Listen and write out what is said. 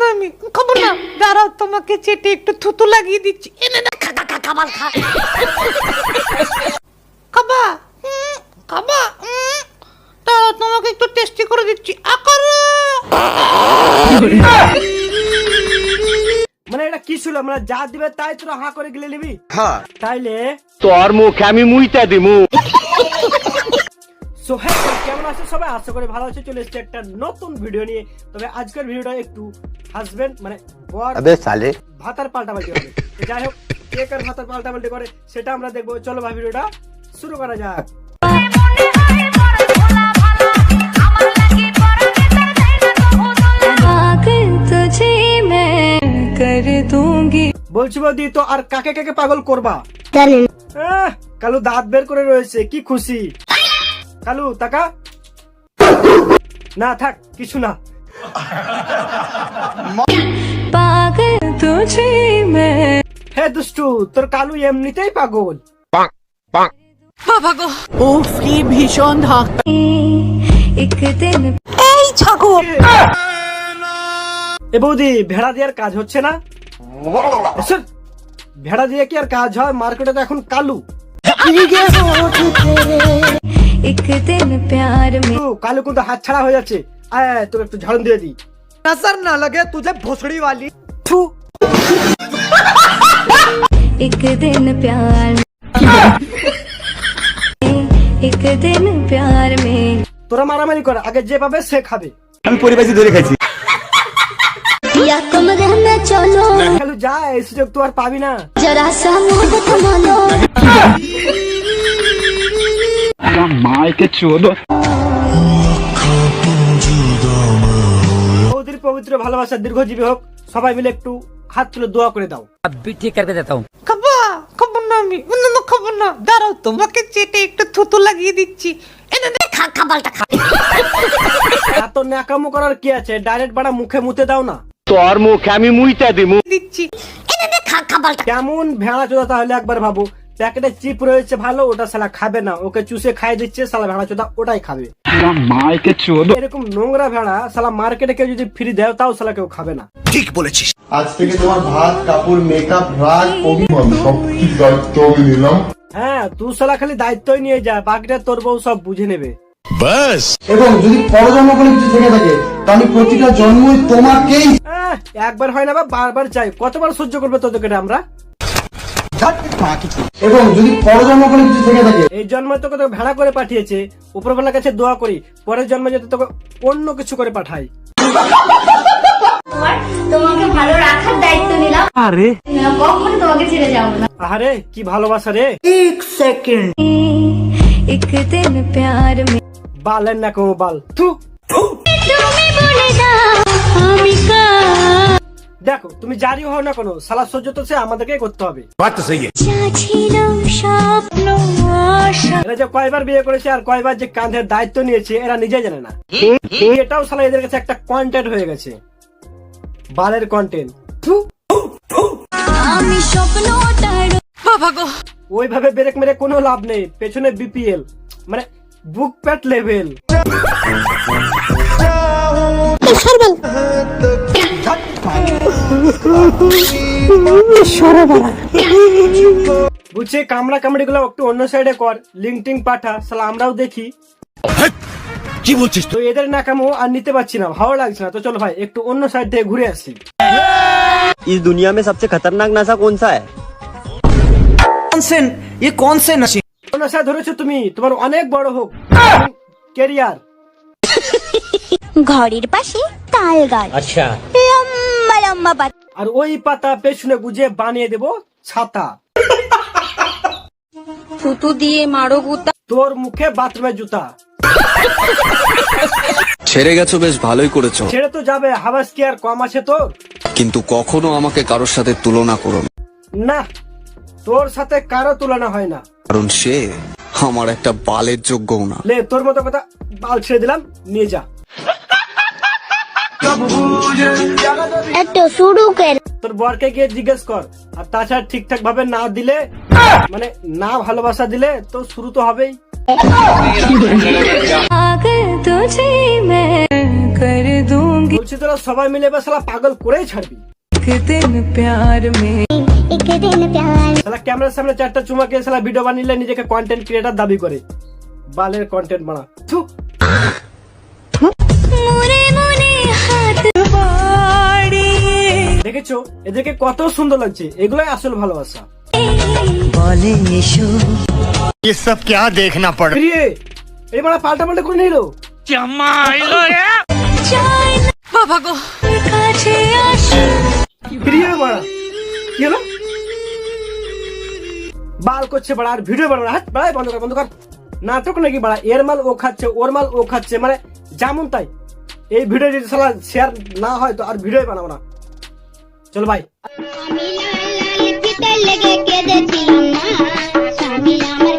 না আমি, খাবো না। দাঁড়াও তোমাকে চেটে একটু থুতু লাগিয়ে দিচ্ছি। এনে না, খা খা খা, খাবার খা। খাবা? খাবা? দাঁড়াও তোমাকে একটু টেস্টি করে দিচ্ছি। মানে এটা কি ছিল? আমরা যা দিবে তাই তোরা হা করে গিলে নিবি? হ্যাঁ। তাইলে তোর মুখে আমি মুইতা দিমু। সো হ্যাঁ, কেমন আছো সবাই? আশা করি ভালো আছো। চলে এসেছি একটা নতুন ভিডিও নিয়ে। তবে আজকের ভিডিওটা একটু হাজবেন্ড মানে বর ভাতার পাল্টাপাল্টি হবে। তো যাই হোক, কে কার ভাতার পাল্টাপাল্টি করে সেটা আমরা দেখবো। চলো ভাই, ভিডিওটা শুরু করা যাক। বলছি বৌদি, তো আর কাকে কাকে পাগল করবা? কালু দাঁত বের করে রয়েছে, কি খুশি। কালু তাকা। না থাক, কিছু না। পাগল তুঝে मैं। হে দুষ্টু, তোর কালু এমনিতেই পাগল। বাবা গো, উফ কি ভীষণ ধাক্কা। एक दिन এই ছাগল। এ বৌদি, ভেড়া দিয়ে আর কাজ হচ্ছে না? এসব ভেড়া দিয়ে কি আর কাজ হয়? মার্কেটে তো এখন কালু। एक दिन प्यार में কালু কিন্তু হাত ছাড়া হয়ে যাচ্ছে। আয় তোকে একটু ঝাড়ন দিয়ে দিই। नजर ना लगे तुझे भोसड़ी वाली। থু। एक दिन प्यार में एक दिन प्यार में তোরা মারামারি কর, আগে যে পাবে সে খাবে। আমি পরিবাজি ধরে খাইছি। या तुम रहना चलो কালু যা, এই সুযোগ তো আর পাবি না। जरा सा मुंह थमा लो। মাইকে চোদো। বৌদির পবিত্র ভালোবাসা দীর্ঘজীবী হোক। সবাই মিলে একটু হাত তুলে দোয়া করে দাও। খাবা? খাবো না আমি, না খাবো না। দাঁড়াও তোমাকে চেটে একটু থুতু লাগিয়ে দিচ্ছি। এনে নে, খা, খাবারটা খা। এত ন্যাকামো করার কি আছে? ডাইরেক্ট বাড়া মুখে মুতে দাও না। তোর মুখে আমি মুইতা দিমু। দিচ্ছি। এনে নে, খা, খাবারটা। কেমন ভেড়া চোদা তাহলে একবার ভাবো। প্যাকেটে চিপ রয়েছে ভালো, ওটা শালা খাবে না। ওকে চুষে খাই দিচ্ছে, শালা ভেড়া চোদা ওটাই খাবে। মাইকে চোদো। এরকম নোংরা ভেড়া শালা মার্কেটে কেউ যদি ফ্রি দেয় তাও শালা কেউ খাবে না। আজ থেকে তোমার ভাত কাপড় মেকআপ রাগ অভিমান সবকিছু দায়িত্ব আমি নিলাম। হ্যাঁ, তুই শালা খালি দায়িত্বই নিয়ে যা, বাকিটা তোর বউ সব বুঝে নেবে। এবং যদি পরজন্ম বলে কিছু থেকে থাকে তাহলে প্রতিটা জন্মই তোমাকেই। একবার হয় না বা বারবার চাই, কতবার সহ্য করবে তোদেরকে আমরা? এবং যদি পরজন্ম বলে কিছু থেকে থাকে এই জন্মে তোকে তো ভেড়া করে পাঠিয়েছে, উপরবেলার কাছে দোয়া করি পরের জন্মে যাতে তোকে অন্য কিছু করে পাঠাই। তোমাকে ভালো রাখার দায়িত্ব নিলাম। আরে কখনো তোমাকে ছেড়ে যাবো না। আরে কি ভালোবাসা রে। एक दिन प्यार में বালের না কমো বাল। থু। তুমি বলে দাও আমি দেখো তুমি জারি হও না কোনো, শালা সহ্য তো সে আমাদেরকে করতে হবে। ছিল স্বপ্ন আশা। এরা যে কয়বার বিয়ে করেছে আর কয়বার যে কাঁধের দায়িত্ব নিয়েছে এরা নিজে জানে না। এটাও শালা এদের কাছে একটা কন্টেন্ট হয়ে গেছে, বালের কন্টেন্ট। আমি স্বপ্নটার বাবা গো, ওইভাবে ব্রেক মেরে কোনো লাভ নেই, পেছনে বিপিএল মানে বুক প্যাট লেভেল। বুঝছি, কামড়া কামড়ি গুলো একটু অন্য সাইডে কর, লিঙ্ক টিং পাঠা, শালা আমরাও দেখি। কি বলছিস? তো এদের নাকামো আর নিতে পারছি না, ভালো লাগছে না। তো চলো ভাই একটু অন্য সাইড থেকে ঘুরে আসি। इस दुनिया में सबसे खतरनाक नशा कौन सा है? অন্য সাইড ধরেছো তুমি, তোমার অনেক বড় হোক কেরিয়ার। ঘড়ির পাশে তাল গাছ। আচ্ছা, লম্বা লম্বা পাতা। আর ওই পাতা পেছনে গুজে বানিয়ে দেবো ছাতা। থুতু দিয়ে মারো গুতা। তোর মুখে বাথরুমে জুতা। ছেড়ে গেছো, বেশ ভালোই করেছো। ছেড়ে তো যাবে, হাবাস কি আর কম আছে তোর? কিন্তু কখনো আমাকে কারোর সাথে তুলনা করো না, না, তোর সাথে কারো তুলনা হয় না, কারণ সে আমার একটা বালের যোগ্যও না। লে তোর মতো কথা বাল ছেড়ে দিলাম, নিয়ে যা। একটু শুরু করে তোর বরকে গিয়ে জিজ্ঞেস কর। আর তাছাড়া ঠিকঠাক ভাবে না দিলে মানে না ভালোবাসা দিলে তো শুরু তো হবেই। पागल तुझे मैं कर दूंगी। বলছি তোরা সবাই মিলে এবার শালা পাগল করেই ছাড়বি। एक दिन प्यार শালা ক্যামেরার সামনে 4টা চুমাকে শালা ভিডিও বানিয়ে নিজেকে কন্টেন্ট ক্রিয়েটার দাবি করে। বালের কন্টেন্ট বানা। থু। মোরে মনে হাত দেখেছো এদেরকে কত সুন্দর লাগছে, এগুলোই আসল ভালোবাসা। ये सब क्या देखना पड़ প্রিয়ে এই মারা পাল্টা পাল্টা করে নিলো। বাবা গো, কাছে আসো প্রিয় মারা কি হলো? বাল করছে বাড়া আর ভিডিও বানানো। হাত বাড়াই বন্ধ কর, বন্ধ কর। নাটক নাকি বাড়া, এর মাল ও খাচ্ছে, ওর মাল ও খাচ্ছে, মানে যেমন তাই। এই ভিডিও যদি শালা শেয়ার না হয় তো আর ভিডিও বানাবো না। চলো ভাই। আমি লাল লাল ফিতে লেগে কেঁদেছিলাম না, স্বামী আমার